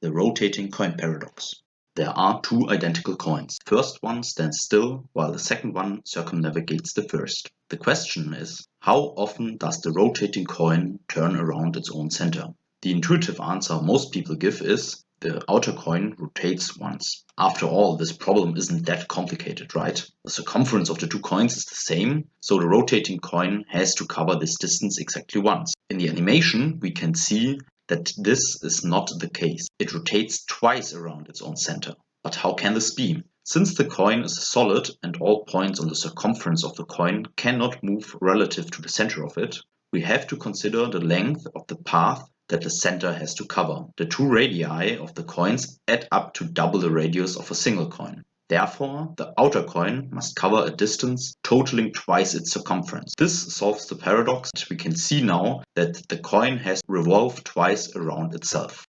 The rotating coin paradox. There are two identical coins. The first one stands still, while the second one circumnavigates the first. The question is, how often does the rotating coin turn around its own center? The intuitive answer most people give is, the outer coin rotates once. After all, this problem isn't that complicated, right? The circumference of the two coins is the same, so the rotating coin has to cover this distance exactly once. In the animation, we can see that this is not the case. It rotates twice around its own center. But how can this be? Since the coin is a solid and all points on the circumference of the coin cannot move relative to the center of it, we have to consider the length of the path that the center has to cover. The two radii of the coins add up to double the radius of a single coin. Therefore, the outer coin must cover a distance totaling twice its circumference. This solves the paradox. We can see now that the coin has revolved twice around itself.